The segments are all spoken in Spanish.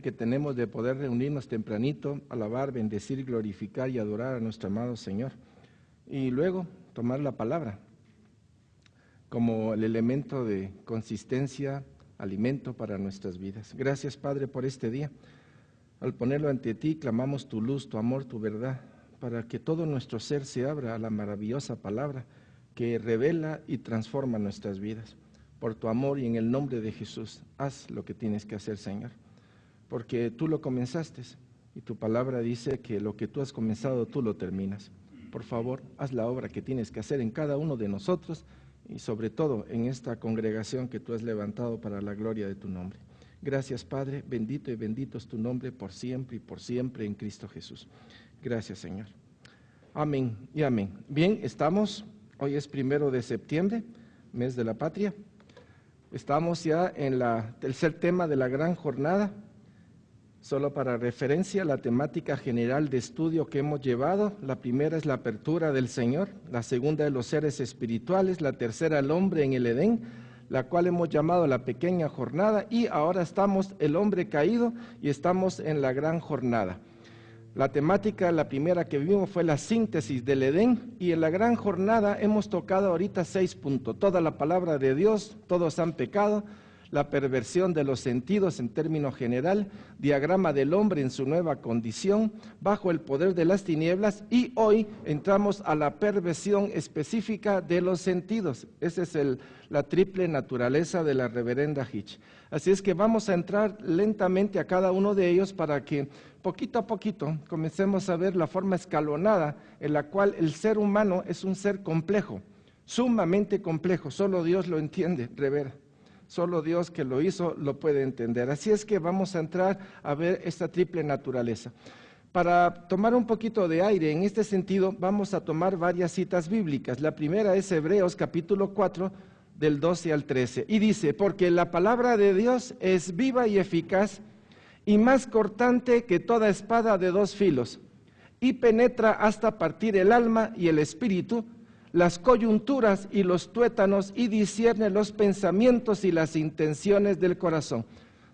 que tenemos de poder reunirnos tempranito, alabar, bendecir, glorificar y adorar a nuestro amado Señor. Y luego tomar la palabra como el elemento de consistencia, alimento para nuestras vidas. Gracias, Padre, por este día. Al ponerlo ante ti, clamamos tu luz, tu amor, tu verdad, para que todo nuestro ser se abra a la maravillosa palabra que revela y transforma nuestras vidas. Por tu amor y en el nombre de Jesús, haz lo que tienes que hacer, Señor, porque tú lo comenzaste y tu palabra dice que lo que tú has comenzado, tú lo terminas. Por favor, haz la obra que tienes que hacer en cada uno de nosotros y sobre todo en esta congregación que tú has levantado para la gloria de tu nombre. Gracias, Padre, bendito y bendito es tu nombre por siempre y por siempre en Cristo Jesús. Gracias, Señor. Amén y amén. Bien, hoy es 1 de septiembre, mes de la patria. Estamos ya en el tercer tema de la gran jornada. Solo para referencia, la temática general de estudio que hemos llevado, la primera es la apertura del Señor, la segunda de los seres espirituales, la tercera el hombre en el Edén, la cual hemos llamado la pequeña jornada, y ahora estamos el hombre caído y estamos en la gran jornada. La temática, la primera que vimos fue la síntesis del Edén, y en la gran jornada hemos tocado ahorita 6 puntos. Toda la palabra de Dios, todos han pecado, la perversión de los sentidos en término general, diagrama del hombre en su nueva condición, bajo el poder de las tinieblas, y hoy entramos a la perversión específica de los sentidos. Esa es la triple naturaleza de la reverenda Hitch. Así es que vamos a entrar lentamente a cada uno de ellos para que poquito a poquito comencemos a ver la forma escalonada en la cual el ser humano es un ser complejo, sumamente complejo. Solo Dios lo entiende, revera. Solo Dios que lo hizo lo puede entender. Así es que vamos a entrar a ver esta triple naturaleza. Para tomar un poquito de aire en este sentido, vamos a tomar varias citas bíblicas. La primera es Hebreos capítulo 4, del 12 al 13. Y dice, porque la palabra de Dios es viva y eficaz y más cortante que toda espada de 2 filos, y penetra hasta partir el alma y el espíritu, las coyunturas y los tuétanos, y discierne los pensamientos y las intenciones del corazón.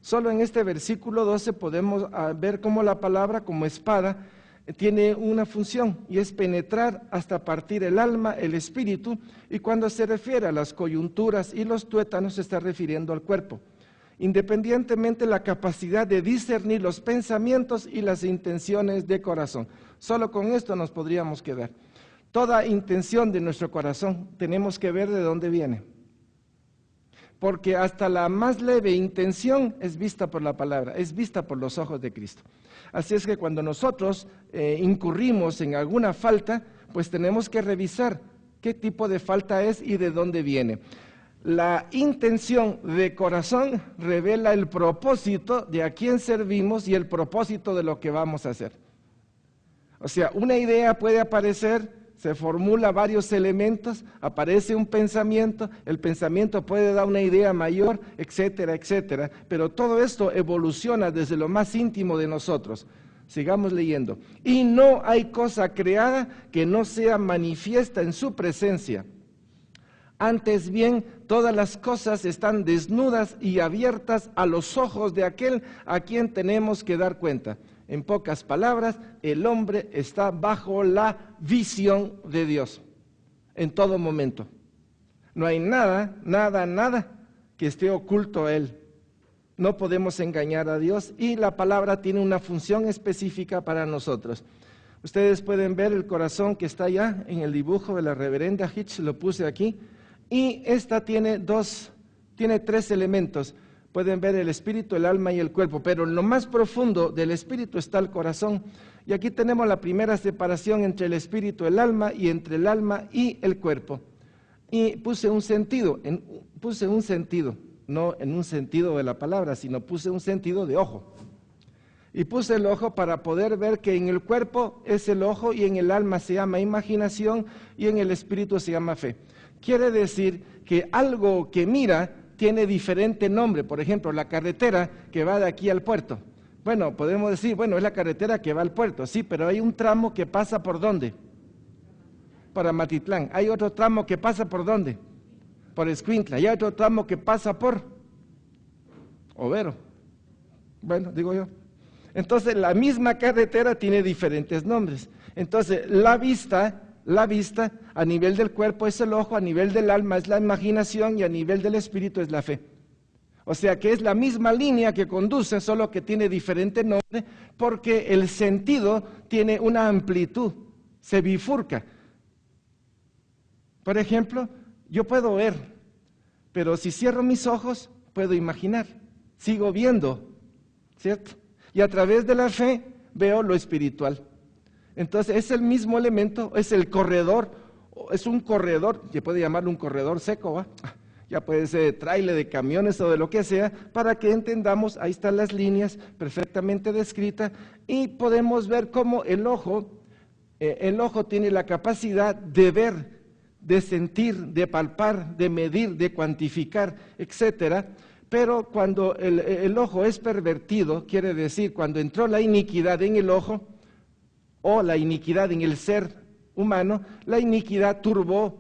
Solo en este versículo 12 podemos ver cómo la palabra como espada tiene una función, y es penetrar hasta partir el alma, el espíritu, y cuando se refiere a las coyunturas y los tuétanos se está refiriendo al cuerpo. Independientemente de la capacidad de discernir los pensamientos y las intenciones de corazón. Solo con esto nos podríamos quedar. Toda intención de nuestro corazón tenemos que ver de dónde viene. Porque hasta la más leve intención es vista por la palabra, es vista por los ojos de Cristo. Así es que cuando nosotros incurrimos en alguna falta, pues tenemos que revisar qué tipo de falta es y de dónde viene. La intención de corazón revela el propósito de a quién servimos y el propósito de lo que vamos a hacer. O sea, una idea puede aparecer, se formula varios elementos, aparece un pensamiento, el pensamiento puede dar una idea mayor, etcétera, etcétera, pero todo esto evoluciona desde lo más íntimo de nosotros. Sigamos leyendo. Y no hay cosa creada que no sea manifiesta en su presencia. Antes bien, todas las cosas están desnudas y abiertas a los ojos de aquel a quien tenemos que dar cuenta. En pocas palabras, el hombre está bajo la visión de Dios en todo momento. No hay nada que esté oculto a Él. No podemos engañar a Dios, y la palabra tiene una función específica para nosotros. Ustedes pueden ver el corazón que está allá en el dibujo de la reverenda Hitch, lo puse aquí, y esta tiene 3 elementos. Pueden ver el espíritu, el alma y el cuerpo, pero en lo más profundo del espíritu está el corazón. Y aquí tenemos la primera separación entre el espíritu, el alma, y entre el alma y el cuerpo. Y puse un sentido, no en un sentido de la palabra, sino puse un sentido de ojo. Y puse el ojo para poder ver que en el cuerpo es el ojo, y en el alma se llama imaginación, y en el espíritu se llama fe. Quiere decir que algo que mira tiene diferente nombre. Por ejemplo, la carretera que va de aquí al puerto. Bueno, podemos decir, bueno, es la carretera que va al puerto, sí, pero hay un tramo que pasa ¿por dónde? Para Matitlán. Hay otro tramo que pasa ¿por dónde? Por Escuintla. Y hay otro tramo que pasa por Overo. Bueno, digo yo, Entonces, la misma carretera tiene diferentes nombres. Entonces, la vista a nivel del cuerpo es el ojo, a nivel del alma es la imaginación y a nivel del espíritu es la fe. O sea que es la misma línea que conduce, solo que tiene diferente nombre, porque el sentido tiene una amplitud, se bifurca. Por ejemplo, yo puedo ver, pero si cierro mis ojos, puedo imaginar, sigo viendo, ¿cierto? Y a través de la fe veo lo espiritual. Entonces es el mismo elemento, es el corredor, es un corredor, se puede llamarlo un corredor seco, ¿va? Ya puede ser de tráiler, de camiones o de lo que sea, para que entendamos, ahí están las líneas perfectamente descritas y podemos ver cómo el ojo tiene la capacidad de ver, de sentir, de palpar, de medir, de cuantificar, etcétera. Pero cuando el ojo es pervertido, quiere decir cuando entró la iniquidad en el ojo o la iniquidad en el ser humano, la iniquidad turbó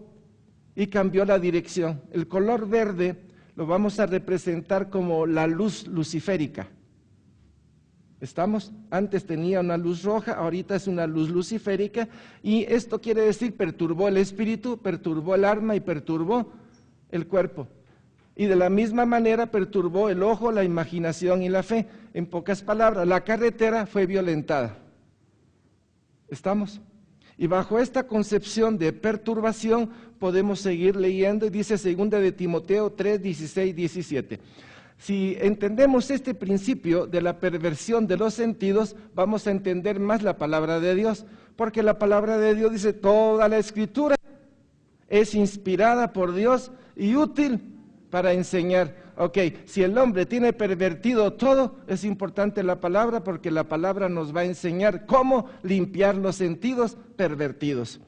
y cambió la dirección. El color verde lo vamos a representar como la luz luciférica. ¿Estamos? Antes tenía una luz roja, ahorita es una luz luciférica, y esto quiere decir perturbó el espíritu, perturbó el alma y perturbó el cuerpo. Y de la misma manera perturbó el ojo, la imaginación y la fe. En pocas palabras, la carretera fue violentada. ¿Estamos? Y bajo esta concepción de perturbación podemos seguir leyendo, y dice 2 de Timoteo 3, 16, 17. Si entendemos este principio de la perversión de los sentidos, vamos a entender más la palabra de Dios, porque la palabra de Dios dice, toda la escritura es inspirada por Dios y útil para enseñar. Ok, si el hombre tiene pervertido todo, es importante la palabra, porque la palabra nos va a enseñar cómo limpiar los sentidos pervertidos.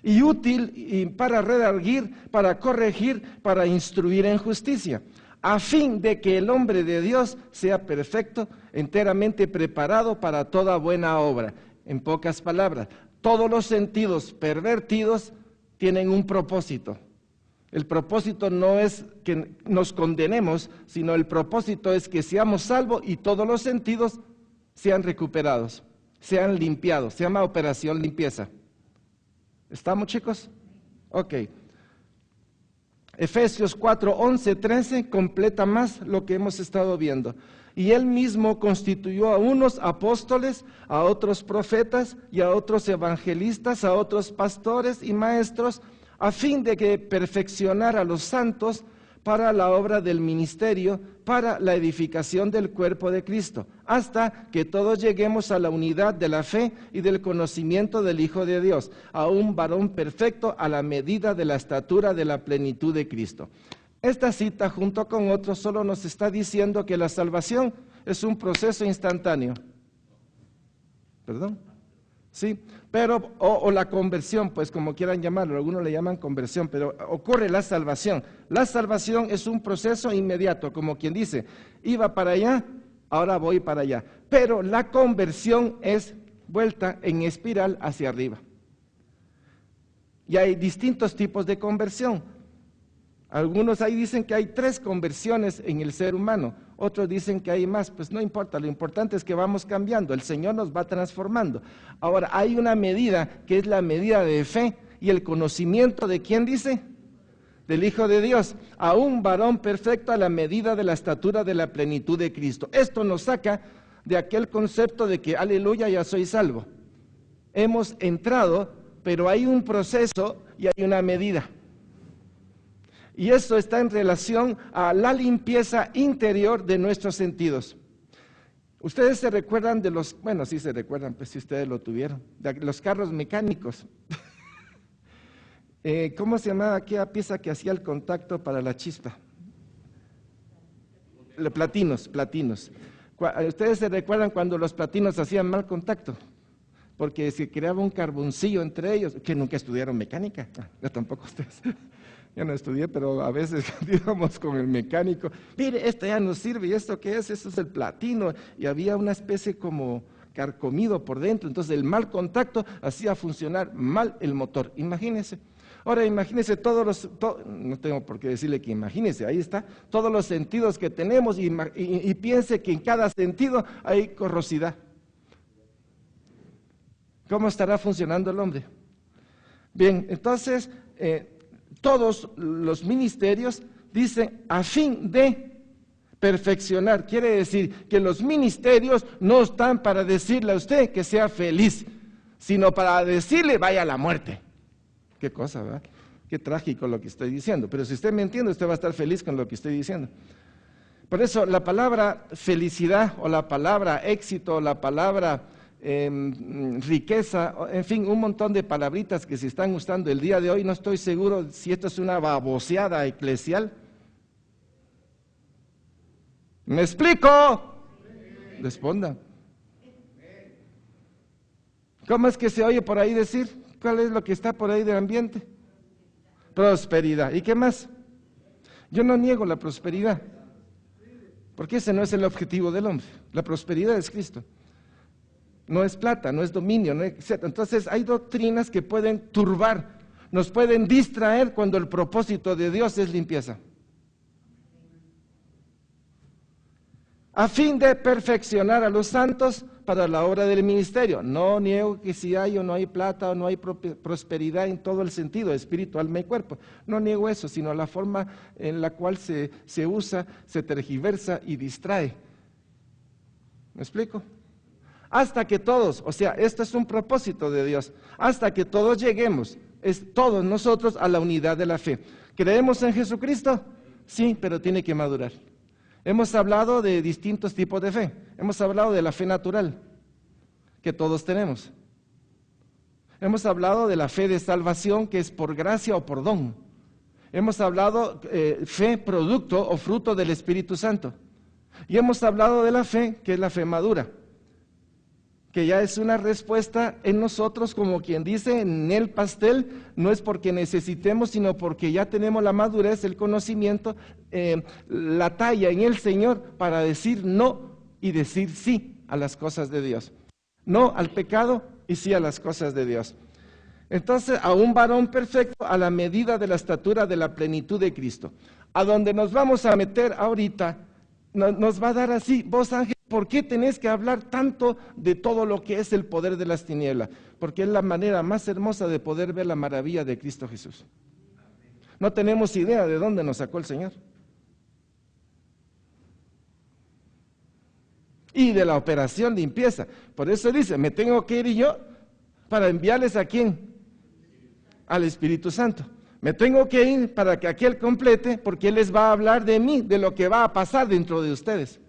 Y útil para redarguir, para corregir, para instruir en justicia, a fin de que el hombre de Dios sea perfecto, enteramente preparado para toda buena obra. En pocas palabras, todos los sentidos pervertidos tienen un propósito. El propósito no es que nos condenemos, sino el propósito es que seamos salvos y todos los sentidos sean recuperados, sean limpiados. Se llama operación limpieza. ¿Estamos, chicos? Ok. Efesios 4, 11, 13 completa más lo que hemos estado viendo. Y él mismo constituyó a unos apóstoles, a otros profetas y a otros evangelistas, a otros pastores y maestros, a fin de que perfeccionara a los santos para la obra del ministerio, para la edificación del cuerpo de Cristo, hasta que todos lleguemos a la unidad de la fe y del conocimiento del Hijo de Dios, a un varón perfecto a la medida de la estatura de la plenitud de Cristo. Esta cita, junto con otros, solo nos está diciendo que la salvación es un proceso instantáneo. ¿Perdón? Sí, pero, o la conversión, pues como quieran llamarlo, algunos le llaman conversión, pero ocurre la salvación. La salvación es un proceso inmediato, como quien dice, iba para allá, ahora voy para allá. Pero la conversión es vuelta en espiral hacia arriba. Y hay distintos tipos de conversión. Algunos ahí dicen que hay 3 conversiones en el ser humano, otros dicen que hay más, pues no importa, lo importante es que vamos cambiando, el Señor nos va transformando. Ahora, hay una medida que es la medida de fe y el conocimiento de ¿quién dice? Del Hijo de Dios, a un varón perfecto a la medida de la estatura de la plenitud de Cristo. Esto nos saca de aquel concepto de que, aleluya, ya soy salvo. Hemos entrado, pero hay un proceso y hay una medida. Y esto está en relación a la limpieza interior de nuestros sentidos. Ustedes se recuerdan de los, bueno, sí se recuerdan, pues si ustedes lo tuvieron, de los carros mecánicos. ¿Cómo se llamaba aquella pieza que hacía el contacto para la chispa? Platinos. Ustedes se recuerdan cuando los platinos hacían mal contacto, porque se creaba un carboncillo entre ellos, que nunca estudiaron mecánica, yo tampoco ustedes. Yo no estudié, pero a veces íbamos con el mecánico, mire, esto ya no sirve, ¿y esto qué es? Esto es el platino, y había una especie como carcomido por dentro, entonces el mal contacto hacía funcionar mal el motor, imagínense. Ahora imagínense no tengo por qué decirle que imagínense, ahí está, todos los sentidos que tenemos y piense que en cada sentido hay corrosidad. ¿Cómo estará funcionando el hombre? Bien, entonces, todos los ministerios dicen a fin de perfeccionar. Quiere decir que los ministerios no están para decirle a usted que sea feliz, sino para decirle vaya a la muerte. Qué cosa, ¿verdad? Qué trágico lo que estoy diciendo. Pero si usted me entiende, usted va a estar feliz con lo que estoy diciendo. Por eso la palabra felicidad o la palabra éxito o la palabra riqueza, en fin, un montón de palabritas que se están usando el día de hoy, no estoy seguro si esto es una baboseada eclesial. ¿Me explico? Responda. ¿Cómo es que se oye por ahí decir? ¿Cuál es lo que está por ahí del ambiente? Prosperidad. ¿Y qué más? Yo no niego la prosperidad, porque ese no es el objetivo del hombre. La prosperidad es Cristo. No es plata, no es dominio, no es, etc. Entonces hay doctrinas que pueden turbar, nos pueden distraer cuando el propósito de Dios es limpieza. A fin de perfeccionar a los santos para la obra del ministerio. No niego que si hay o no hay plata o no hay prosperidad en todo el sentido, espíritu, alma y cuerpo. No niego eso, sino la forma en la cual se usa, se tergiversa y distrae. ¿Me explico? Hasta que todos, o sea, esto es un propósito de Dios, hasta que todos lleguemos, todos nosotros, a la unidad de la fe. ¿Creemos en Jesucristo? Sí, pero tiene que madurar. Hemos hablado de distintos tipos de fe. Hemos hablado de la fe natural, que todos tenemos. Hemos hablado de la fe de salvación, que es por gracia o por don. Hemos hablado fe producto o fruto del Espíritu Santo. Y hemos hablado de la fe, que es la fe madura, que ya es una respuesta en nosotros, como quien dice, en el pastel, no es porque necesitemos, sino porque ya tenemos la madurez, el conocimiento, la talla en el Señor para decir no y decir sí a las cosas de Dios. No al pecado y sí a las cosas de Dios. Entonces, a un varón perfecto a la medida de la estatura de la plenitud de Cristo. A donde nos vamos a meter ahorita, nos va a dar así, vos Ángel, ¿por qué tenés que hablar tanto de todo lo que es el poder de las tinieblas? Porque es la manera más hermosa de poder ver la maravilla de Cristo Jesús. No tenemos idea de dónde nos sacó el Señor. Y de la operación limpieza. Por eso dice, me tengo que ir yo para enviarles ¿a quién? Al Espíritu Santo. Me tengo que ir para que aquel complete, porque Él les va a hablar de mí, de lo que va a pasar dentro de ustedes.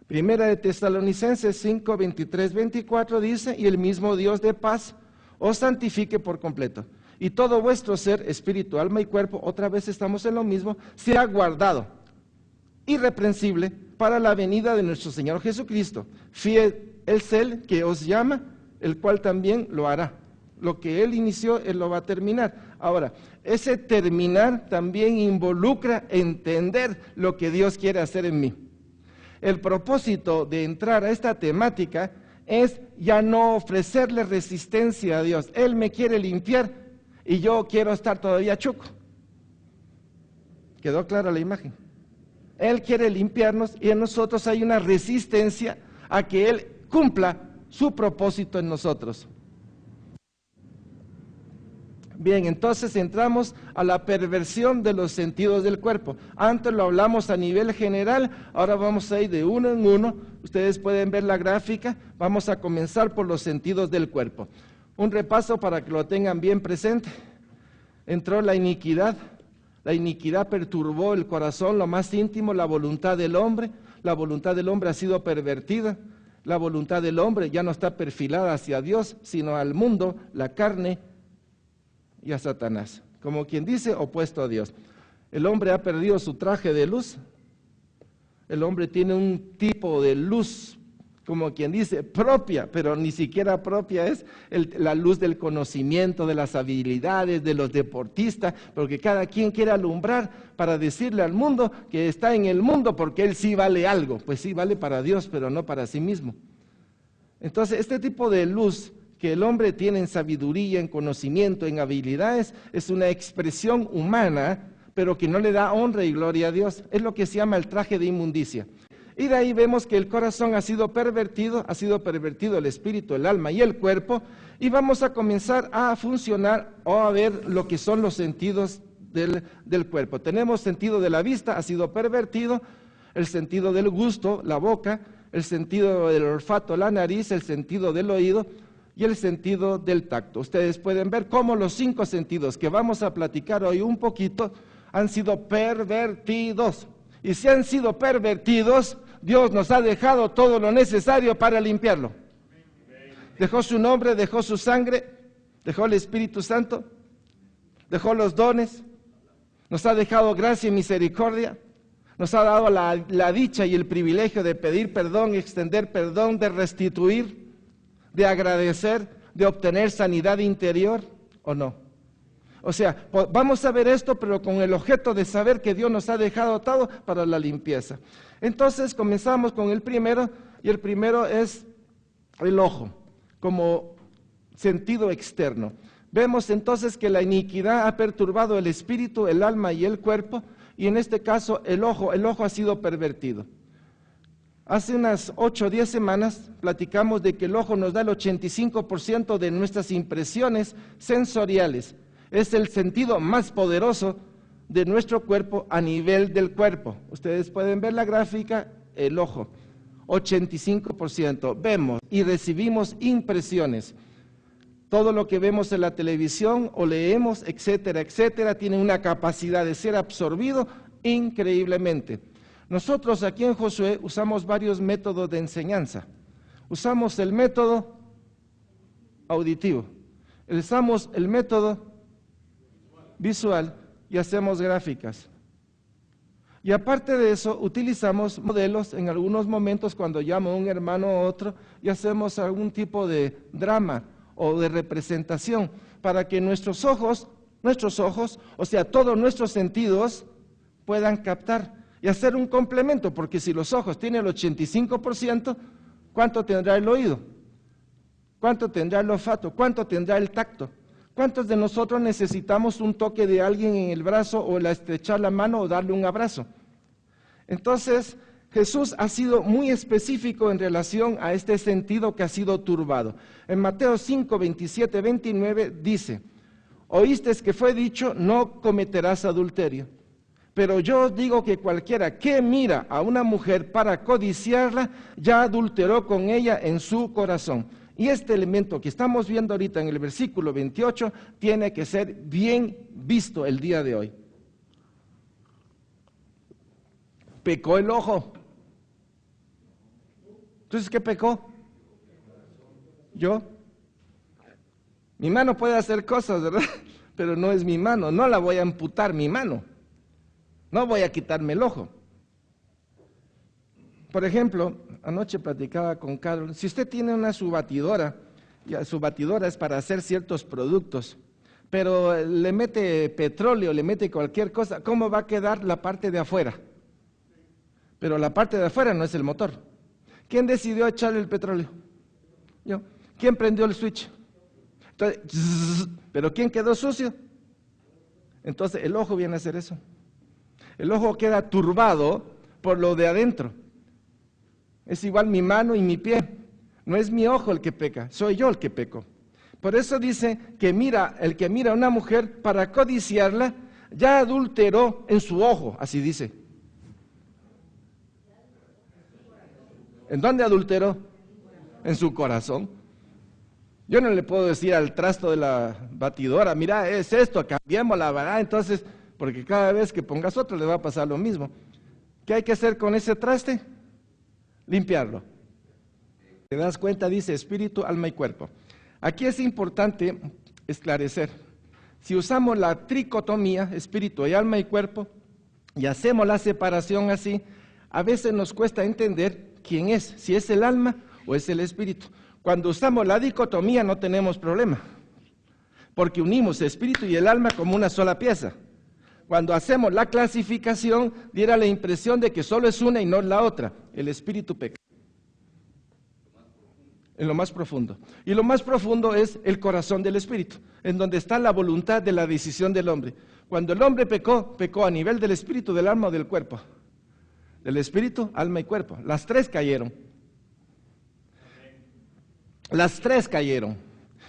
Primera de Tesalonicenses 5, 23, 24 dice, y el mismo Dios de paz os santifique por completo, y todo vuestro ser, espíritu, alma y cuerpo, otra vez estamos en lo mismo, sea guardado, irreprensible, para la venida de nuestro Señor Jesucristo. Fiel es Él que os llama, el cual también lo hará. Lo que Él inició, Él lo va a terminar. Ahora, ese terminar también involucra entender lo que Dios quiere hacer en mí. El propósito de entrar a esta temática es ya no ofrecerle resistencia a Dios. Él me quiere limpiar y yo quiero estar todavía chuco. ¿Quedó clara la imagen? Él quiere limpiarnos y en nosotros hay una resistencia a que Él cumpla su propósito en nosotros. Bien, entonces entramos a la perversión de los sentidos del cuerpo. Antes lo hablamos a nivel general, ahora vamos a ir de uno en uno. Ustedes pueden ver la gráfica. Vamos a comenzar por los sentidos del cuerpo. Un repaso para que lo tengan bien presente. Entró la iniquidad. La iniquidad perturbó el corazón, lo más íntimo, la voluntad del hombre. La voluntad del hombre ha sido pervertida. La voluntad del hombre ya no está perfilada hacia Dios, sino al mundo, la carne y a Satanás, como quien dice, opuesto a Dios. El hombre ha perdido su traje de luz. El hombre tiene un tipo de luz, como quien dice, propia, pero ni siquiera propia es la luz del conocimiento, de las habilidades, de los deportistas, porque cada quien quiere alumbrar para decirle al mundo que está en el mundo porque él sí vale algo. Pues sí vale para Dios, pero no para sí mismo. Entonces, este tipo de luz que el hombre tiene en sabiduría, en conocimiento, en habilidades, es una expresión humana, pero que no le da honra y gloria a Dios. Es lo que se llama el traje de inmundicia. Y de ahí vemos que el corazón ha sido pervertido el espíritu, el alma y el cuerpo, y vamos a comenzar a funcionar o a ver lo que son los sentidos del cuerpo. Tenemos sentido de la vista, ha sido pervertido, el sentido del gusto, la boca, el sentido del olfato, la nariz, el sentido del oído y el sentido del tacto. Ustedes pueden ver cómo los 5 sentidos que vamos a platicar hoy un poquito han sido pervertidos. Y si han sido pervertidos, Dios nos ha dejado todo lo necesario para limpiarlo. Dejó su nombre, dejó su sangre, dejó el Espíritu Santo, dejó los dones, nos ha dejado gracia y misericordia, nos ha dado la dicha y el privilegio de pedir perdón, extender perdón, de restituir, de agradecer, de obtener sanidad interior, ¿o no? O sea, vamos a ver esto, pero con el objeto de saber que Dios nos ha dejado todo para la limpieza. Entonces comenzamos con el primero, y el primero es el ojo, como sentido externo. Vemos entonces que la iniquidad ha perturbado el espíritu, el alma y el cuerpo, y en este caso el ojo ha sido pervertido. Hace unas 8 o 10 semanas platicamos de que el ojo nos da el 85% de nuestras impresiones sensoriales. Es el sentido más poderoso de nuestro cuerpo a nivel del cuerpo. Ustedes pueden ver la gráfica, el ojo, 85%. Vemos y recibimos impresiones. Todo lo que vemos en la televisión o leemos, etcétera, etcétera, tiene una capacidad de ser absorbido increíblemente. Nosotros aquí en Josué usamos varios métodos de enseñanza. Usamos el método auditivo, usamos el método visual y hacemos gráficas. Y aparte de eso, utilizamos modelos en algunos momentos cuando llamo a un hermano o otro y hacemos algún tipo de drama o de representación para que nuestros ojos, o sea, todos nuestros sentidos puedan captar y hacer un complemento, porque si los ojos tienen el 85%, ¿cuánto tendrá el oído? ¿Cuánto tendrá el olfato? ¿Cuánto tendrá el tacto? ¿Cuántos de nosotros necesitamos un toque de alguien en el brazo o estrechar la mano o darle un abrazo? Entonces, Jesús ha sido muy específico en relación a este sentido que ha sido turbado. En Mateo 5, 27, 29 dice, oíste que fue dicho, no cometerás adulterio. Pero yo os digo que cualquiera que mira a una mujer para codiciarla, ya adulteró con ella en su corazón. Y este elemento que estamos viendo ahorita en el versículo 28 tiene que ser bien visto el día de hoy. Pecó el ojo. Entonces, ¿qué pecó? Yo. Mi mano puede hacer cosas, ¿verdad? Pero no es mi mano, no la voy a amputar mi mano. No voy a quitarme el ojo. Por ejemplo, anoche platicaba con Carol, si usted tiene una batidora, su batidora es para hacer ciertos productos, pero le mete petróleo, le mete cualquier cosa, ¿cómo va a quedar la parte de afuera? Pero la parte de afuera no es el motor. ¿Quién decidió echarle el petróleo? Yo. ¿Quién prendió el switch? Entonces, ¿pero quién quedó sucio? Entonces el ojo viene a hacer eso. El ojo queda turbado por lo de adentro. Es igual mi mano y mi pie. No es mi ojo el que peca, soy yo el que peco. Por eso dice que el que mira a una mujer para codiciarla, ya adulteró en su ojo, así dice. ¿En dónde adulteró? En su corazón. Yo no le puedo decir al trasto de la batidora, mira, es esto, cambiémosla, ¿verdad? Entonces, porque cada vez que pongas otro le va a pasar lo mismo. ¿Qué hay que hacer con ese traste? Limpiarlo. ¿Te das cuenta? Dice espíritu, alma y cuerpo. Aquí es importante esclarecer. Si usamos la tricotomía, espíritu y alma y cuerpo, y hacemos la separación así, a veces nos cuesta entender quién es, si es el alma o es el espíritu. Cuando usamos la dicotomía no tenemos problema, porque unimos el espíritu y el alma como una sola pieza. Cuando hacemos la clasificación, diera la impresión de que solo es una y no la otra. El espíritu peca. En lo más profundo. Y lo más profundo es el corazón del espíritu, en donde está la voluntad de la decisión del hombre. Cuando el hombre pecó, pecó a nivel del espíritu, del alma o del cuerpo. del espíritu, alma y cuerpo. Las tres cayeron. Las tres cayeron.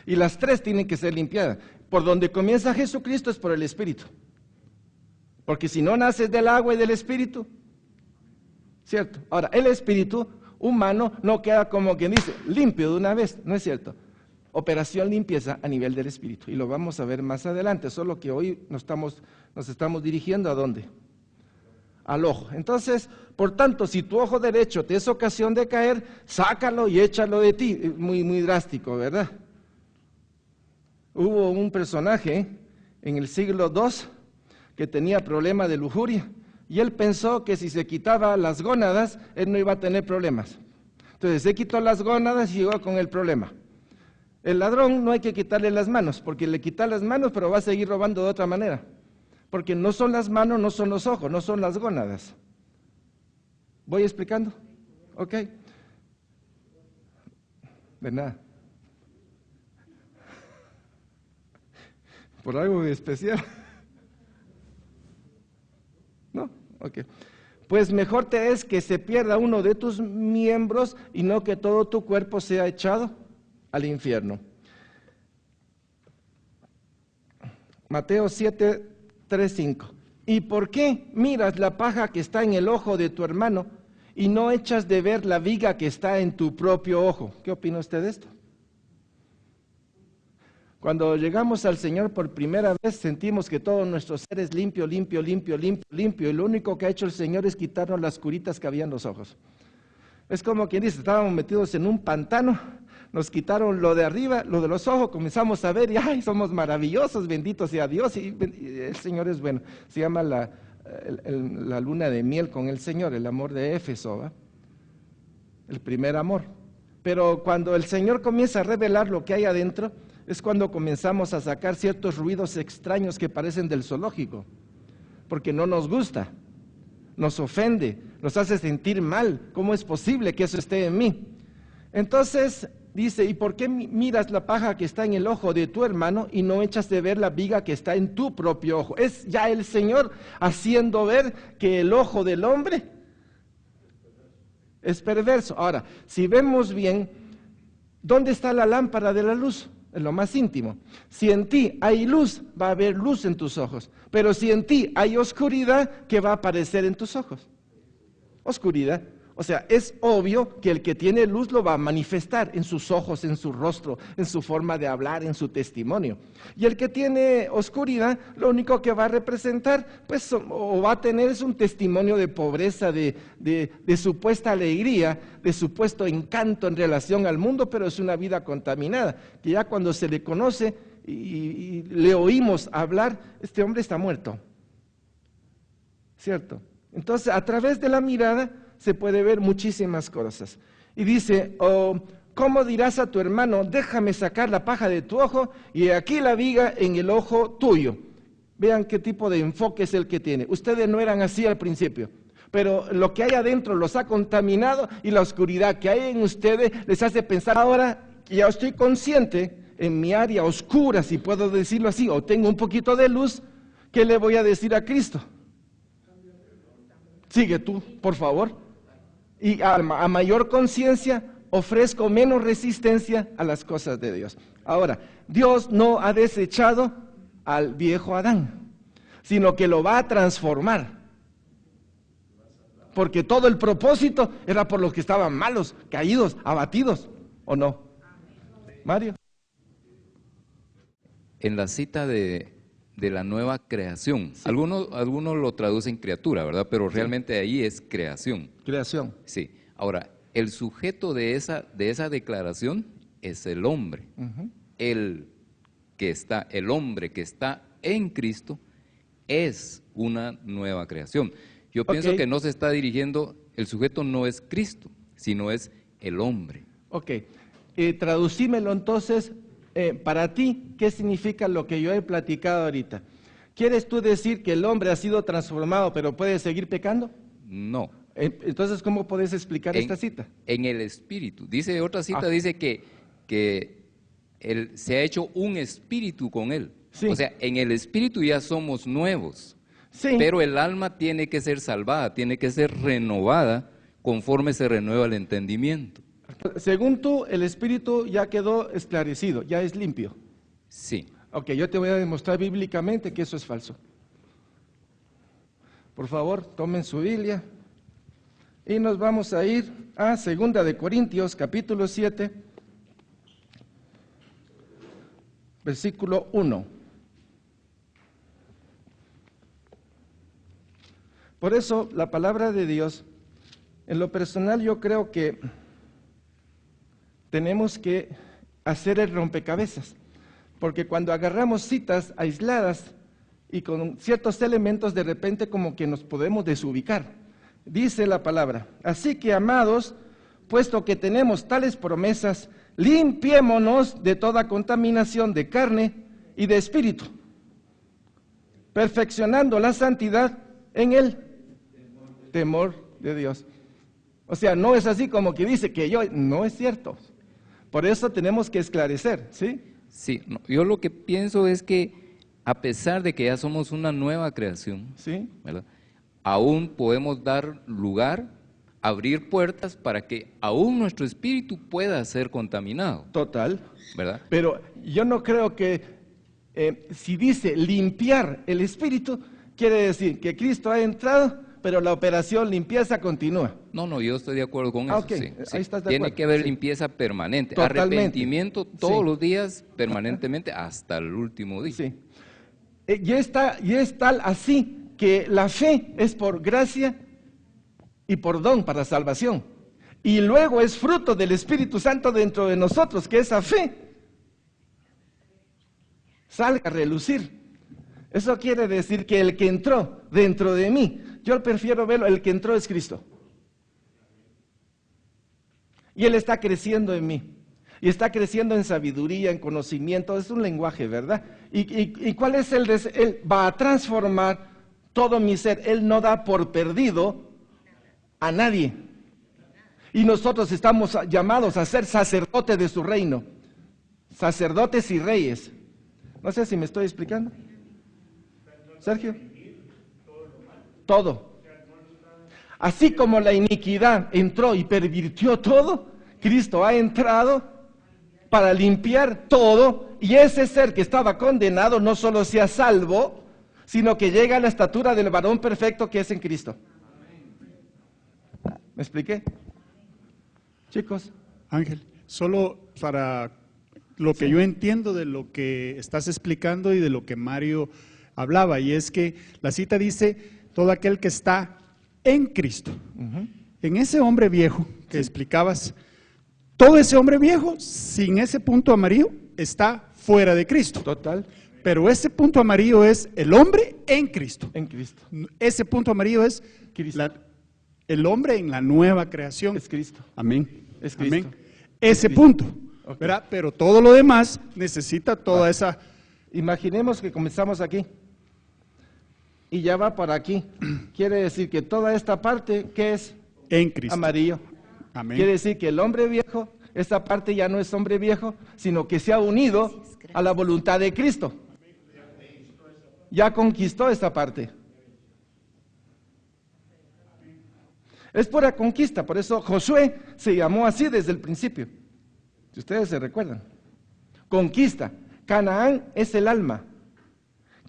Y las tres tienen que ser limpiadas. Por donde comienza Jesucristo es por el espíritu. Porque si no naces del agua y del espíritu, ¿cierto? Ahora, el espíritu humano no queda como quien dice, limpio de una vez, ¿no es cierto? Operación limpieza a nivel del espíritu. Y lo vamos a ver más adelante, solo que hoy nos estamos dirigiendo ¿a dónde? Al ojo. Entonces, por tanto, si tu ojo derecho te es ocasión de caer, sácalo y échalo de ti. Muy, muy drástico, ¿verdad? Hubo un personaje en el siglo II que tenía problema de lujuria y él pensó que si se quitaba las gónadas, él no iba a tener problemas. Entonces se quitó las gónadas y llegó con el problema. El ladrón no hay que quitarle las manos, porque le quita las manos, pero va a seguir robando de otra manera. Porque no son las manos, no son los ojos, no son las gónadas. ¿Voy explicando? ¿Ok? De nada. ¿Por algo especial? ¿No? Ok. Pues mejor te es que se pierda uno de tus miembros y no que todo tu cuerpo sea echado al infierno. Mateo 7, 3, 5. ¿Y por qué miras la paja que está en el ojo de tu hermano y no echas de ver la viga que está en tu propio ojo? ¿Qué opina usted de esto? Cuando llegamos al Señor por primera vez, sentimos que todo nuestro ser es limpio, limpio, limpio, limpio, limpio, y lo único que ha hecho el Señor es quitarnos las curitas que había en los ojos. Es como quien dice, estábamos metidos en un pantano, nos quitaron lo de arriba, lo de los ojos, comenzamos a ver y ¡ay, somos maravillosos, bendito sea Dios! Y el Señor es bueno. Se llama la luna de miel con el Señor, el amor de Éfeso, ¿va? El primer amor. Pero cuando el Señor comienza a revelar lo que hay adentro, es cuando comenzamos a sacar ciertos ruidos extraños que parecen del zoológico, porque no nos gusta, nos ofende, nos hace sentir mal. ¿Cómo es posible que eso esté en mí? Entonces dice, ¿y por qué miras la paja que está en el ojo de tu hermano y no echas de ver la viga que está en tu propio ojo? Es ya el Señor haciendo ver que el ojo del hombre es perverso. Ahora, si vemos bien, ¿dónde está la lámpara de la luz? En lo más íntimo. Si en ti hay luz, va a haber luz en tus ojos. Pero si en ti hay oscuridad, ¿qué va a aparecer en tus ojos? Oscuridad. O sea, es obvio que el que tiene luz lo va a manifestar en sus ojos, en su rostro, en su forma de hablar, en su testimonio. Y el que tiene oscuridad, lo único que va a representar, pues, o va a tener es un testimonio de pobreza, de supuesta alegría, de supuesto encanto en relación al mundo, pero es una vida contaminada, que ya cuando se le conoce y le oímos hablar, este hombre está muerto. ¿Cierto? Entonces, a través de la mirada se puede ver muchísimas cosas. Y dice, ¿cómo dirás a tu hermano, déjame sacar la paja de tu ojo y aquí la viga en el ojo tuyo? Vean qué tipo de enfoque es el que tiene. Ustedes no eran así al principio, pero lo que hay adentro los ha contaminado y la oscuridad que hay en ustedes les hace pensar, ahora que ya estoy consciente en mi área oscura, si puedo decirlo así, o tengo un poquito de luz, ¿qué le voy a decir a Cristo? Sigue tú, por favor. Y a mayor conciencia ofrezco menos resistencia a las cosas de Dios. Ahora, Dios no ha desechado al viejo Adán, sino que lo va a transformar. Porque todo el propósito era por los que estaban malos, caídos, abatidos, ¿o no? Mario. En la cita de la nueva creación, sí. Algunos lo traducen criatura, ¿verdad? Pero realmente sí, ahí es creación. Creación. Sí. Ahora, el sujeto de esa declaración es el hombre. El hombre que está en Cristo es una nueva creación. Yo pienso que no se está dirigiendo, el sujeto no es Cristo, sino es el hombre. Ok. Traducímelo entonces. Para ti, ¿qué significa lo que yo he platicado ahorita? ¿Quieres tú decir que el hombre ha sido transformado, pero puede seguir pecando? No. Entonces, ¿cómo puedes explicar esta cita? En el espíritu. Dice otra cita, dice que se ha hecho un espíritu con él. Sí. O sea, en el espíritu ya somos nuevos. Sí. Pero el alma tiene que ser salvada, tiene que ser renovada conforme se renueva el entendimiento. Según tú, el espíritu ya quedó esclarecido, ya es limpio. Sí. Ok, yo te voy a demostrar bíblicamente que eso es falso. Por favor, tomen su Biblia y nos vamos a ir a 2 de Corintios, capítulo 7, versículo 1. Por eso, la palabra de Dios, en lo personal yo creo que tenemos que hacer el rompecabezas, porque cuando agarramos citas aisladas y con ciertos elementos, de repente como que nos podemos desubicar. Dice la palabra: así que, amados, puesto que tenemos tales promesas, limpiémonos de toda contaminación de carne y de espíritu, perfeccionando la santidad en el temor de Dios. O sea, no es así como que dice que no es cierto. Por eso tenemos que esclarecer, ¿sí? Sí, no, yo lo que pienso es que a pesar de que ya somos una nueva creación, ¿Sí? ¿verdad?, aún podemos dar lugar, abrir puertas para que aún nuestro espíritu pueda ser contaminado. Total. ¿Verdad? Pero yo no creo que si dice limpiar el espíritu, quiere decir que Cristo ha entrado, pero la operación limpieza continúa. No, yo estoy de acuerdo con eso. Ok, Sí, ahí sí. estás de Tiene acuerdo. que haber Sí. limpieza permanente, Totalmente. arrepentimiento todos Sí. los días, permanentemente, hasta el último día. Sí. Y es tal así que la fe es por gracia y por don para salvación. Y luego es fruto del Espíritu Santo dentro de nosotros, que esa fe salga a relucir. Eso quiere decir que el que entró dentro de mí, yo prefiero verlo, el que entró es Cristo. Y Él está creciendo en mí. Y está creciendo en sabiduría, en conocimiento, es un lenguaje, ¿verdad? ¿Y cuál es el deseo? Él va a transformar todo mi ser. Él no da por perdido a nadie. Y nosotros estamos llamados a ser sacerdotes de su reino. Sacerdotes y reyes. No sé si me estoy explicando. Sergio. Todo. Así como la iniquidad entró y pervirtió todo, Cristo ha entrado para limpiar todo, y ese ser que estaba condenado no solo sea salvo, sino que llega a la estatura del varón perfecto que es en Cristo. ¿Me expliqué? Chicos. Ángel, solo para lo que yo entiendo de lo que estás explicando y de lo que Mario hablaba, y es que la cita dice: todo aquel que está en Cristo. En ese hombre viejo que explicabas, todo ese hombre viejo, sin ese punto amarillo, está fuera de Cristo. Total. Pero ese punto amarillo es el hombre en Cristo. En Cristo. Ese punto amarillo es Cristo. el hombre en la nueva creación. Es Cristo. Amén. Es Cristo. Amén. Ese Cristo. punto, Ok. ¿verdad? Pero todo lo demás necesita toda esa... Imaginemos que comenzamos aquí y ya va para aquí. Quiere decir que toda esta parte, ¿qué es? En Cristo. Amarillo. Amén. Quiere decir que el hombre viejo, esta parte ya no es hombre viejo, sino que se ha unido a la voluntad de Cristo. Ya conquistó esta parte. Es pura conquista, por eso Josué se llamó así desde el principio. Si ustedes se recuerdan. Conquista. Canaán es el alma.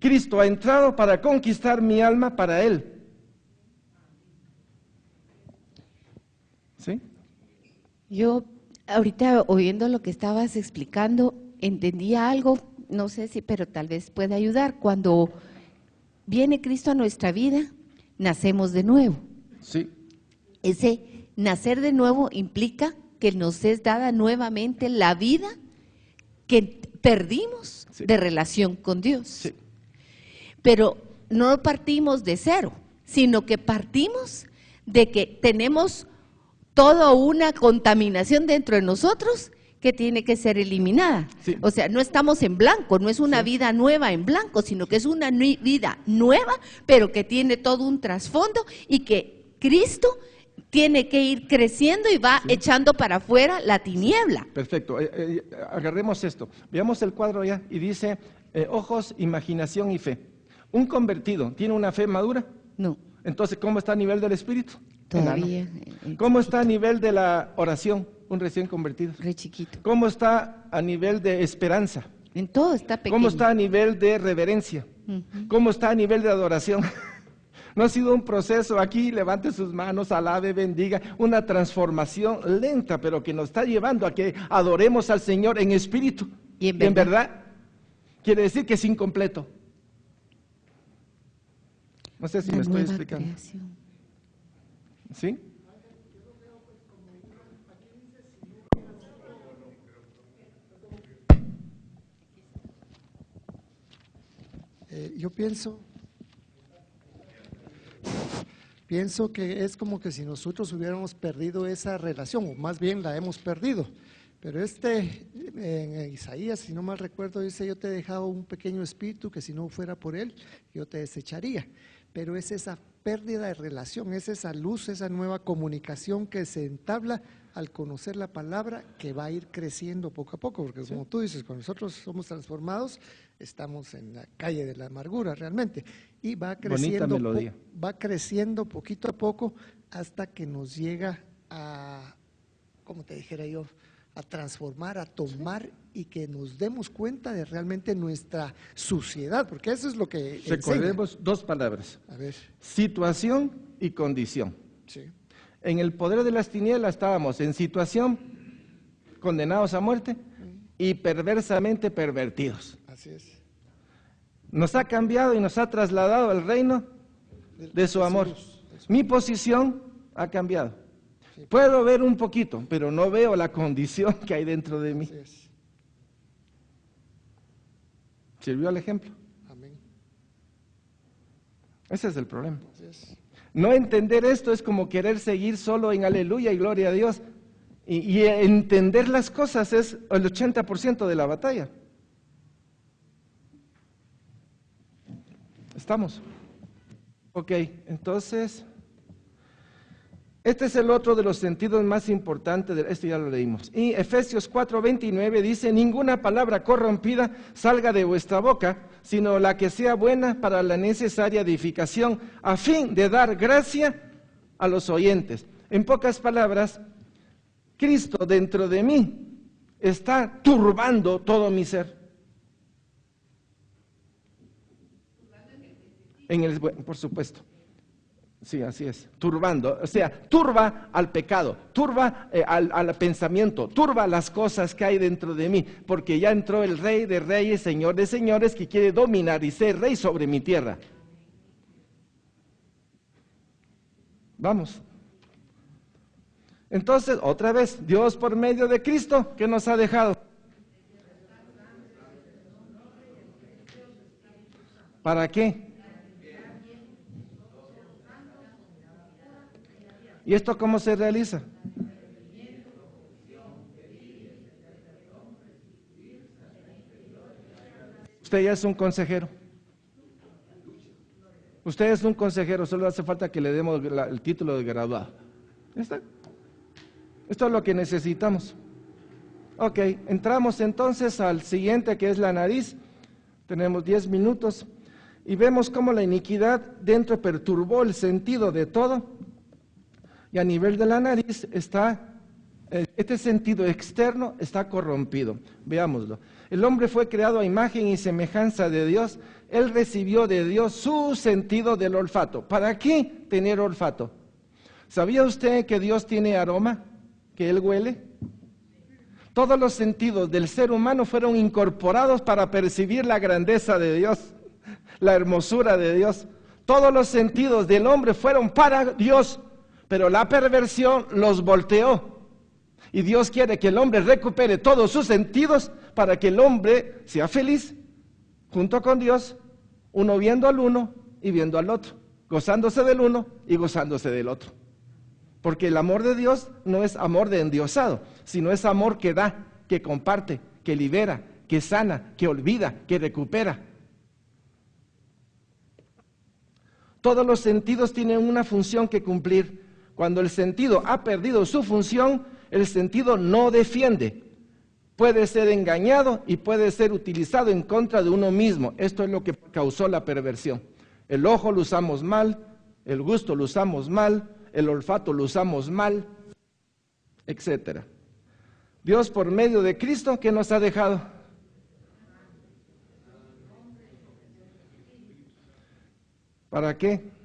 Cristo ha entrado para conquistar mi alma para Él. ¿Sí? Yo ahorita oyendo lo que estabas explicando, entendía algo, no sé si, pero tal vez pueda ayudar. Cuando viene Cristo a nuestra vida, nacemos de nuevo. Sí. Ese nacer de nuevo implica que nos es dada nuevamente la vida que perdimos Sí. de relación con Dios. Sí. Pero no partimos de cero, sino que partimos de que tenemos toda una contaminación dentro de nosotros que tiene que ser eliminada. Sí. O sea, no estamos en blanco, no es una Sí. vida nueva en blanco, sino que es una vida nueva, pero que tiene todo un trasfondo y que Cristo tiene que ir creciendo y va echando para afuera la tiniebla. Perfecto. Agarremos esto. Veamos el cuadro ya y dice ojos, imaginación y fe. ¿Un convertido tiene una fe madura? No, Entonces, ¿cómo está a nivel del espíritu? todavía. Enano. ¿Cómo está a nivel de la oración? Un recién convertido. Re chiquito. ¿Cómo está a nivel de esperanza? En todo está pequeño. ¿Cómo está a nivel de reverencia? ¿Cómo está a nivel de adoración? No ha sido un proceso aquí, levante sus manos, alabe, bendiga, una transformación lenta, pero que nos está llevando a que adoremos al Señor en espíritu Y en verdad. Quiere decir que es incompleto. No sé si La me estoy nueva explicando. creación. ¿Sí? Yo pienso que es como que si nosotros hubiéramos perdido esa relación, o más bien la hemos perdido. Pero en Isaías, si no mal recuerdo, dice: yo te he dejado un pequeño espíritu que si no fuera por él, yo te desecharía. Pero es esa pérdida de relación, es esa luz, esa nueva comunicación que se entabla al conocer la palabra, que va a ir creciendo poco a poco, porque como tú dices, cuando nosotros somos transformados, estamos en la calle de la amargura realmente, y va creciendo poquito a poco hasta que nos llega a, como te dijera yo, a transformar, a tomar, y que nos demos cuenta de realmente nuestra suciedad, porque eso es lo que Recordemos dos palabras: A ver, situación y condición. sí, En el poder de las tinieblas estábamos en situación, condenados a muerte, y perversamente pervertidos. así es. Nos ha cambiado y nos ha trasladado al reino de su amor. Mi posición ha cambiado. Puedo ver un poquito, pero no veo la condición que hay dentro de mí. Así es. ¿Sirvió el ejemplo? Amén. Ese es el problema. Así es. No entender esto es como querer seguir solo en aleluya y gloria a Dios. Y entender las cosas es el 80% de la batalla. ¿Estamos? Ok, entonces, este es el otro de los sentidos más importantes, esto ya lo leímos. Y Efesios 4:29 dice: ninguna palabra corrompida salga de vuestra boca, sino la que sea buena para la necesaria edificación, a fin de dar gracia a los oyentes. En pocas palabras, Cristo dentro de mí está turbando todo mi ser. Por supuesto. Sí, así es. Turbando. O sea, turba al pecado, turba al pensamiento, turba las cosas que hay dentro de mí, porque ya entró el Rey de Reyes, Señor de Señores, que quiere dominar y ser Rey sobre mi tierra. Vamos. Entonces, otra vez, Dios por medio de Cristo, ¿qué nos ha dejado? ¿Para qué? ¿Y esto cómo se realiza? Usted ya es un consejero. Usted es un consejero, solo hace falta que le demos el título de graduado. ¿Ya está? Esto es lo que necesitamos. Ok, entramos entonces al siguiente, que es la nariz. Tenemos 10 minutos y vemos cómo la iniquidad dentro perturbó el sentido de todo. Y a nivel de la nariz está, este sentido externo está corrompido. Veámoslo. El hombre fue creado a imagen y semejanza de Dios. Él recibió de Dios su sentido del olfato. ¿Para qué tener olfato? ¿Sabía usted que Dios tiene aroma? ¿Que Él huele? Todos los sentidos del ser humano fueron incorporados para percibir la grandeza de Dios, la hermosura de Dios. Todos los sentidos del hombre fueron para Dios. Pero la perversión los volteó. Y Dios quiere que el hombre recupere todos sus sentidos para que el hombre sea feliz junto con Dios, uno viendo al uno y viendo al otro, gozándose del uno y gozándose del otro. Porque el amor de Dios no es amor de endiosado, sino es amor que da, que comparte, que libera, que sana, que olvida, que recupera. Todos los sentidos tienen una función que cumplir. Cuando el sentido ha perdido su función, el sentido no defiende, puede ser engañado y puede ser utilizado en contra de uno mismo. Esto es lo que causó la perversión. El ojo lo usamos mal, el gusto lo usamos mal, el olfato lo usamos mal, etcétera. Dios, por medio de Cristo, ¿qué nos ha dejado? ¿Para qué?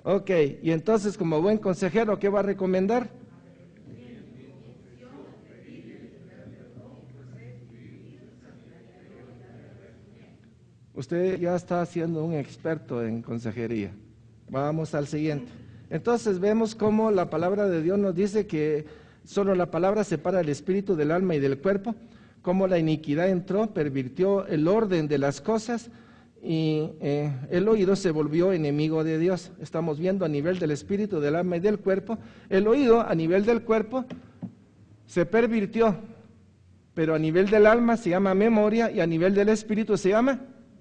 Ok, y entonces como buen consejero, ¿qué va a recomendar? Usted ya está siendo un experto en consejería. Vamos al siguiente. Entonces vemos cómo la palabra de Dios nos dice que solo la palabra separa el espíritu del alma y del cuerpo, cómo la iniquidad entró, pervirtió el orden de las cosas, y el oído se volvió enemigo de Dios. Estamos viendo a nivel del espíritu, del alma y del cuerpo. El oído a nivel del cuerpo se pervirtió, pero a nivel del alma se llama memoria y a nivel del espíritu se llama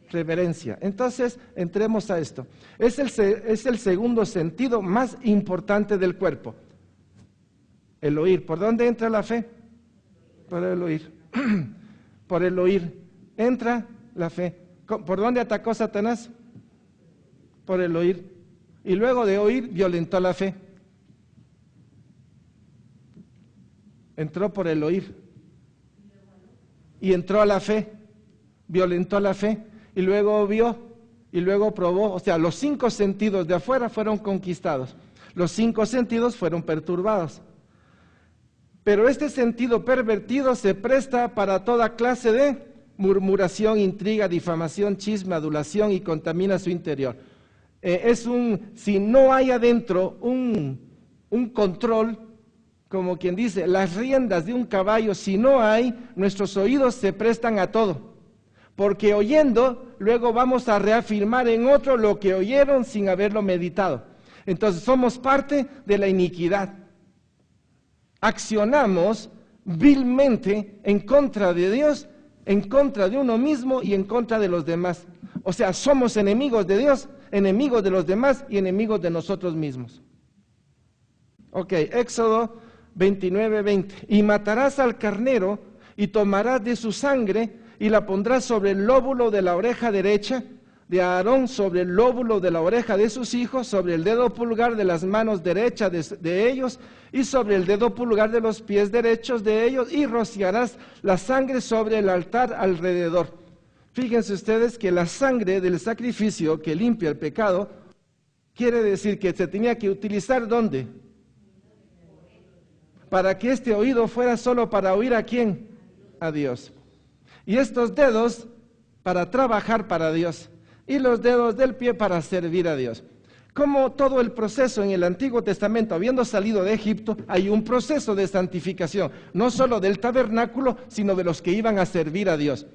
reverencia. Entonces, entremos a esto. Es el segundo sentido más importante del cuerpo, el oír. ¿Por dónde entra la fe? Por el oír. Por el oír entra la fe. ¿Por dónde atacó Satanás? Por el oír. Y luego de oír, violentó la fe. Entró por el oír. Y entró a la fe. Violentó la fe. Y luego vio. Y luego probó. O sea, los 5 sentidos de afuera fueron conquistados. Los 5 sentidos fueron perturbados. Pero este sentido pervertido se presta para toda clase de murmuración, intriga, difamación, chisme, adulación y contamina su interior. Si no hay adentro un control, como quien dice, las riendas de un caballo, si no hay, nuestros oídos se prestan a todo. Porque oyendo, luego vamos a reafirmar en otro lo que oyeron sin haberlo meditado. Entonces somos parte de la iniquidad. Accionamos vilmente en contra de Dios, en contra de uno mismo y en contra de los demás. O sea, somos enemigos de Dios, enemigos de los demás y enemigos de nosotros mismos. Ok, Éxodo 29:20. Y matarás al carnero y tomarás de su sangre y la pondrás sobre el lóbulo de la oreja derecha de Aarón, sobre el lóbulo de la oreja de sus hijos, sobre el dedo pulgar de las manos derechas de ellos y sobre el dedo pulgar de los pies derechos de ellos, y rociarás la sangre sobre el altar alrededor. Fíjense ustedes que la sangre del sacrificio que limpia el pecado quiere decir que se tenía que utilizar ¿dónde? Para que este oído fuera solo para oír ¿a quién? A Dios. Y estos dedos para trabajar para Dios. Y los dedos del pie para servir a Dios. Como todo el proceso en el Antiguo Testamento, habiendo salido de Egipto, hay un proceso de santificación, no solo del tabernáculo, sino de los que iban a servir a Dios.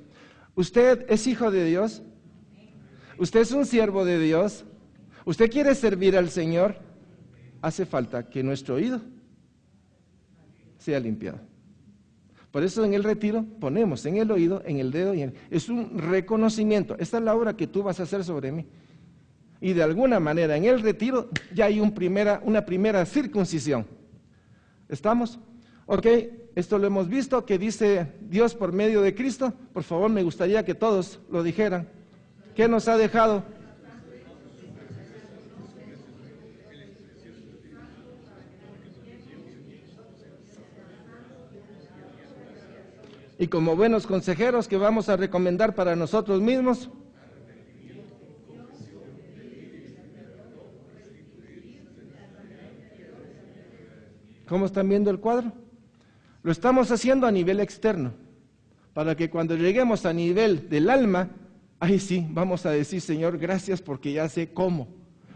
¿Usted es hijo de Dios? ¿Usted es un siervo de Dios? ¿Usted quiere servir al Señor? Hace falta que nuestro oído sea limpiado. Por eso en el retiro ponemos en el oído, en el dedo, es un reconocimiento. Esta es la obra que tú vas a hacer sobre mí. Y de alguna manera en el retiro ya hay una primera circuncisión. ¿Estamos? Ok, esto lo hemos visto, que dice Dios por medio de Cristo. Por favor, me gustaría que todos lo dijeran. ¿Qué nos ha dejado? Y como buenos consejeros, ¿qué vamos a recomendar para nosotros mismos? ¿Cómo están viendo el cuadro? Lo estamos haciendo a nivel externo, para que cuando lleguemos a nivel del alma, ahí sí, vamos a decir, Señor, gracias porque ya sé cómo.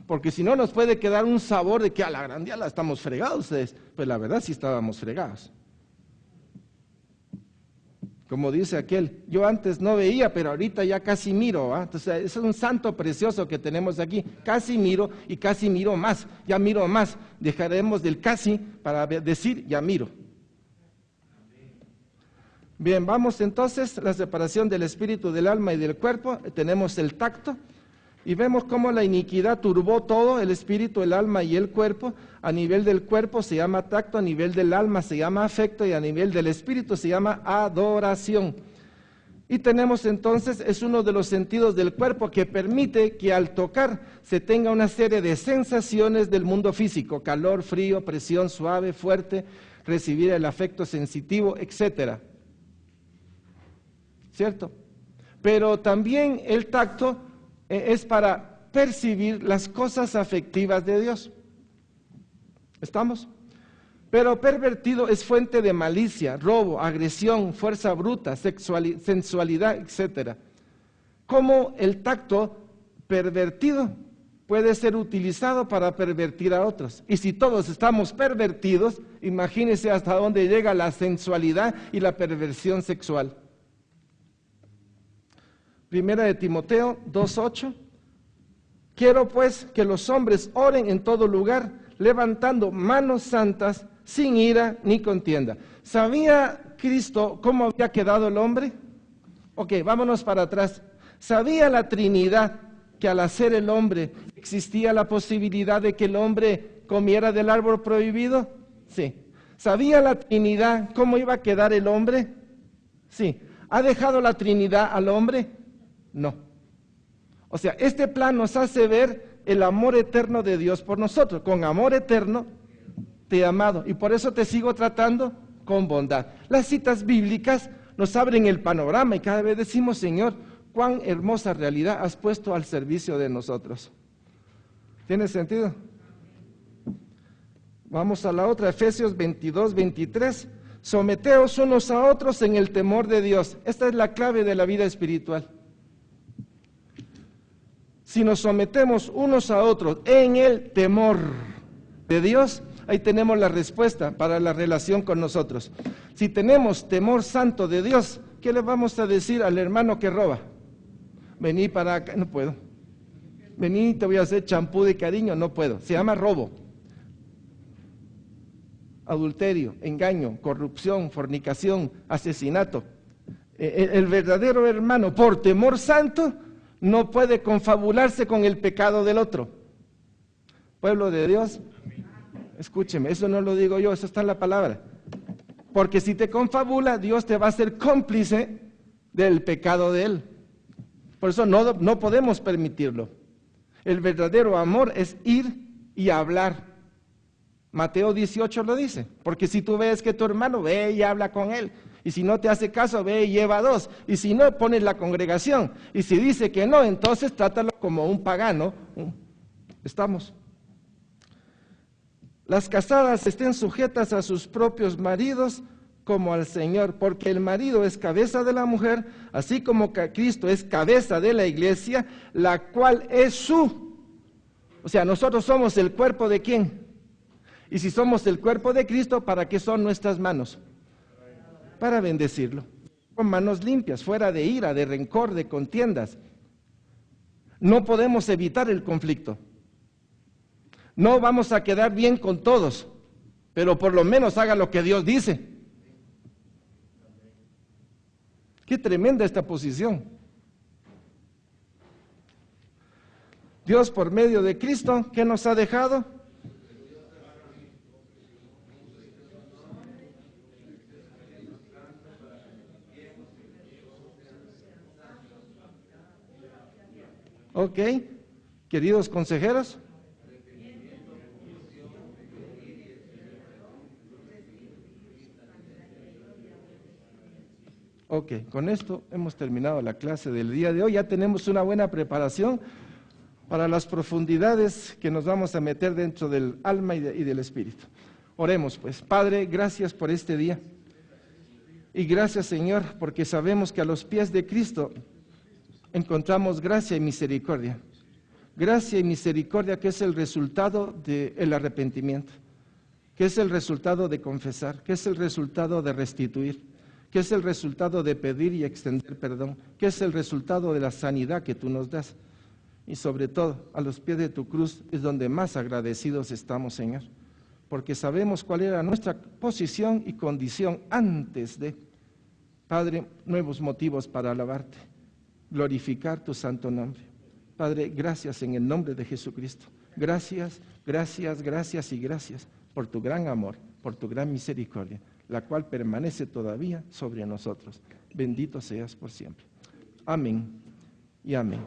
Porque si no nos puede quedar un sabor de que a la grandía la estamos fregados ustedes. Pues la verdad sí estábamos fregados. Como dice aquel, yo antes no veía, pero ahorita ya casi miro. Entonces, es un santo precioso que tenemos aquí. Casi miro y casi miro más. Ya miro más. Dejaremos del casi para decir ya miro. Bien, vamos entonces, la separación del espíritu, del alma y del cuerpo. Tenemos el tacto. Y vemos cómo la iniquidad turbó todo, el espíritu, el alma y el cuerpo. A nivel del cuerpo se llama tacto, a nivel del alma se llama afecto y a nivel del espíritu se llama adoración. Y tenemos entonces, es uno de los sentidos del cuerpo que permite que al tocar se tenga una serie de sensaciones del mundo físico: calor, frío, presión suave, fuerte, recibir el afecto sensitivo, etcétera. ¿Cierto? Pero también el tacto es para percibir las cosas afectivas de Dios. ¿Estamos? Pero pervertido es fuente de malicia, robo, agresión, fuerza bruta, sensualidad, etc. ¿Cómo el tacto pervertido puede ser utilizado para pervertir a otros? Y si todos estamos pervertidos, imagínense hasta dónde llega la sensualidad y la perversión sexual. Primera de Timoteo 2:8. Quiero pues que los hombres oren en todo lugar, levantando manos santas, sin ira ni contienda. ¿Sabía Cristo cómo había quedado el hombre? Ok, vámonos para atrás. ¿Sabía la Trinidad que al hacer el hombre existía la posibilidad de que el hombre comiera del árbol prohibido? Sí. ¿Sabía la Trinidad cómo iba a quedar el hombre? Sí. ¿Ha dejado la Trinidad al hombre? No. O sea, este plan nos hace ver el amor eterno de Dios por nosotros. Con amor eterno te he amado y por eso te sigo tratando con bondad. Las citas bíblicas nos abren el panorama y cada vez decimos: Señor, cuán hermosa realidad has puesto al servicio de nosotros. ¿Tiene sentido? Vamos a la otra, Efesios 22:23. Someteos unos a otros en el temor de Dios. Esta es la clave de la vida espiritual. Si nos sometemos unos a otros en el temor de Dios, ahí tenemos la respuesta para la relación con nosotros. Si tenemos temor santo de Dios, ¿qué le vamos a decir al hermano que roba? Vení para acá, no puedo. Vení, te voy a hacer champú de cariño, no puedo. Se llama robo. Adulterio, engaño, corrupción, fornicación, asesinato. El verdadero hermano, por temor santo, no puede confabularse con el pecado del otro. Pueblo de Dios, escúcheme, eso no lo digo yo, eso está en la palabra. Porque si te confabula, Dios te va a hacer cómplice del pecado de él. Por eso no podemos permitirlo. El verdadero amor es ir y hablar. Mateo 18 lo dice, porque si tú ves que tu hermano, ve y habla con él. Y si no te hace caso, ve y lleva dos. Y si no, pones la congregación. Y si dice que no, entonces trátalo como un pagano. Estamos. Las casadas estén sujetas a sus propios maridos como al Señor, porque el marido es cabeza de la mujer, así como Cristo es cabeza de la iglesia, la cual es su. O sea, nosotros somos el cuerpo de ¿quién? Y si somos el cuerpo de Cristo, ¿para qué son nuestras manos? Para bendecirlo. Con manos limpias, fuera de ira, de rencor, de contiendas. No podemos evitar el conflicto. No vamos a quedar bien con todos, pero por lo menos haga lo que Dios dice. Qué tremenda esta posición. Dios, por medio de Cristo, ¿qué nos ha dejado? Ok, queridos consejeros. Ok, con esto hemos terminado la clase del día de hoy. Ya tenemos una buena preparación para las profundidades que nos vamos a meter dentro del alma y del espíritu. Oremos pues. Padre, gracias por este día. Y gracias, Señor, porque sabemos que a los pies de Cristo encontramos gracia y misericordia. Gracia y misericordia que es el resultado del arrepentimiento, que es el resultado de confesar, que es el resultado de restituir, que es el resultado de pedir y extender perdón, que es el resultado de la sanidad que tú nos das. Y sobre todo, a los pies de tu cruz es donde más agradecidos estamos, Señor, porque sabemos cuál era nuestra posición y condición antes de. Padre, nuevos motivos para alabarte, glorificar tu santo nombre. Padre, gracias en el nombre de Jesucristo. Gracias, gracias, gracias y gracias por tu gran amor, por tu gran misericordia, la cual permanece todavía sobre nosotros. Bendito seas por siempre. Amén y amén.